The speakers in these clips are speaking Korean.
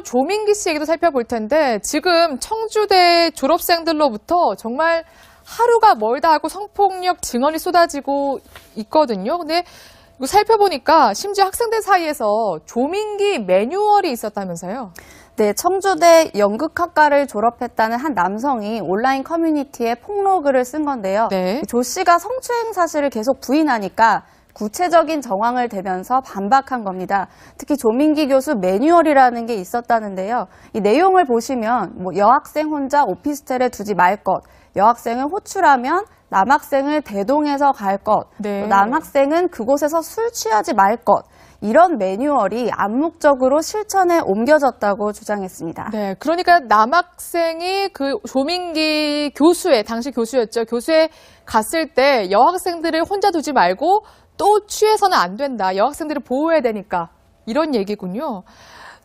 또 조민기 씨 얘기도 살펴볼 텐데 지금 청주대 졸업생들로부터 정말 하루가 멀다 하고 성폭력 증언이 쏟아지고 있거든요. 근데 이거 살펴보니까 심지어 학생들 사이에서 조민기 매뉴얼이 있었다면서요? 네, 청주대 연극학과를 졸업했다는 한 남성이 온라인 커뮤니티에 폭로글을 쓴 건데요. 네. 조 씨가 성추행 사실을 계속 부인하니까 구체적인 정황을 대면서 반박한 겁니다. 특히 조민기 교수 매뉴얼이라는 게 있었다는데요. 이 내용을 보시면 여학생 혼자 오피스텔에 두지 말 것, 여학생을 호출하면 남학생을 대동해서 갈 것, 네. 또 남학생은 그곳에서 술 취하지 말 것, 이런 매뉴얼이 암묵적으로 실천에 옮겨졌다고 주장했습니다. 네, 그러니까 남학생이 그 조민기 교수의, 당시 교수였죠. 교수에 갔을 때 여학생들을 혼자 두지 말고 또 취해서는 안 된다. 여학생들을 보호해야 되니까. 이런 얘기군요.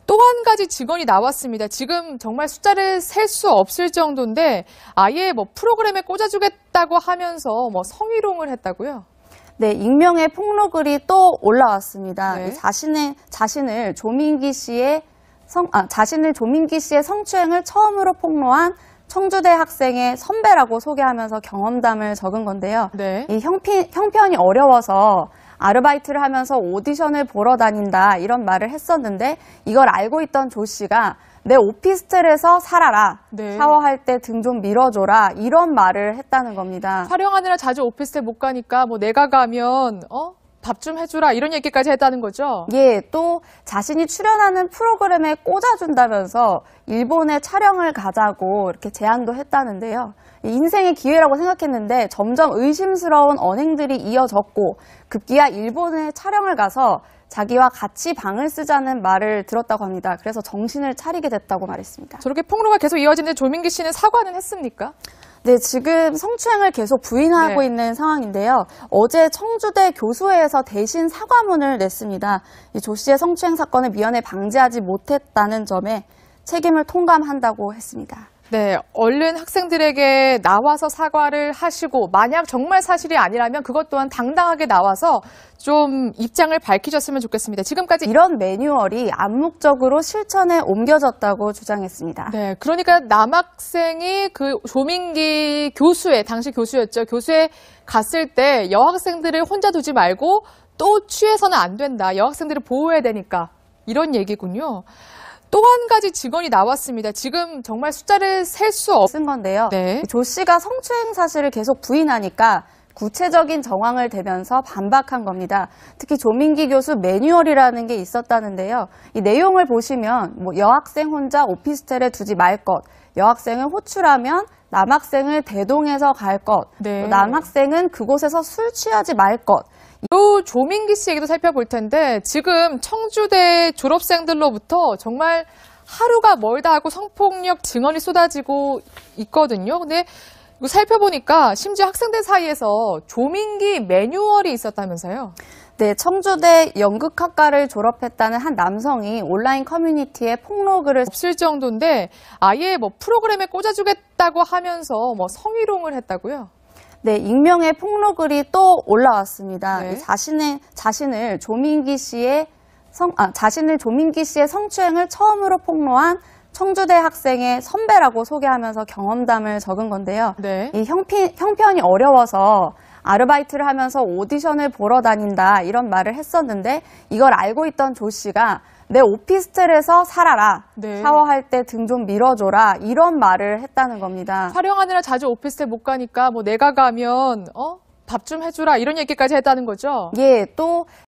또 한 가지 증언이 나왔습니다. 지금 정말 숫자를 셀 수 없을 정도인데 아예 프로그램에 꽂아주겠다고 하면서 성희롱을 했다고요? 네, 익명의 폭로글이 또 올라왔습니다. 네. 자신을 조민기 씨의 성추행을 처음으로 폭로한 청주대 학생의 선배라고 소개하면서 경험담을 적은 건데요. 네. 이 형편이 어려워서 아르바이트를 하면서 오디션을 보러 다닌다 이런 말을 했었는데 이걸 알고 있던 조 씨가 내 오피스텔에서 살아라. 네. 샤워할 때 등 좀 밀어줘라. 이런 말을 했다는 겁니다. 촬영하느라 자주 오피스텔 못 가니까 내가 가면 밥 좀 해주라 이런 얘기까지 했다는 거죠? 예, 또 자신이 출연하는 프로그램에 꽂아준다면서 일본에 촬영을 가자고 이렇게 제안도 했다는데요. 인생의 기회라고 생각했는데 점점 의심스러운 언행들이 이어졌고 급기야 일본에 촬영을 가서 자기와 같이 방을 쓰자는 말을 들었다고 합니다. 그래서 정신을 차리게 됐다고 말했습니다. 저렇게 폭로가 계속 이어지는데 조민기 씨는 사과는 했습니까? 네, 지금 성추행을 계속 부인하고 있는 상황인데요. 어제 청주대 교수회에서 대신 사과문을 냈습니다. 이 조 씨의 성추행 사건을 미연에 방지하지 못했다는 점에 책임을 통감한다고 했습니다. 네, 얼른 학생들에게 나와서 사과를 하시고 만약 정말 사실이 아니라면 그것 또한 당당하게 나와서 좀 입장을 밝히셨으면 좋겠습니다. 지금까지 이런 매뉴얼이 암묵적으로 실천에 옮겨졌다고 주장했습니다. 네, 그러니까 남학생이 그 조민기 교수의, 당시 교수였죠. 교수에 갔을 때 여학생들을 혼자 두지 말고 또 취해서는 안 된다. 여학생들을 보호해야 되니까. 이런 얘기군요. 또 한 가지 증언이 나왔습니다. 지금 정말 숫자를 셀 수 쓴 건데요. 네. 조 씨가 성추행 사실을 계속 부인하니까 구체적인 정황을 대면서 반박한 겁니다. 특히 조민기 교수 매뉴얼이라는 게 있었다는데요. 이 내용을 보시면 여학생 혼자 오피스텔에 두지 말 것, 여학생을 호출하면 남학생을 대동해서 갈 것, 네. 또 남학생은 그곳에서 술 취하지 말 것, 또 조민기 씨 얘기도 살펴볼 텐데 지금 청주대 졸업생들로부터 정말 하루가 멀다 하고 성폭력 증언이 쏟아지고 있거든요. 근데 이거 살펴보니까 심지어 학생들 사이에서 조민기 매뉴얼이 있었다면서요? 네, 청주대 연극학과를 졸업했다는 한 남성이 온라인 커뮤니티에 폭로글을 없을 정도인데 아예 프로그램에 꽂아주겠다고 하면서 성희롱을 했다고요? 네, 익명의 폭로글이 또 올라왔습니다. 네. 자신을 조민기 씨의 성추행을 처음으로 폭로한 청주대 학생의 선배라고 소개하면서 경험담을 적은 건데요. 네. 이 형편이 어려워서 아르바이트를 하면서 오디션을 보러 다닌다 이런 말을 했었는데 이걸 알고 있던 조 씨가 내 오피스텔에서 살아라. 네. 샤워할 때 등 좀 밀어줘라. 이런 말을 했다는 겁니다. 촬영하느라 자주 오피스텔 못 가니까 내가 가면 밥 좀 해주라 이런 얘기까지 했다는 거죠? 예, 또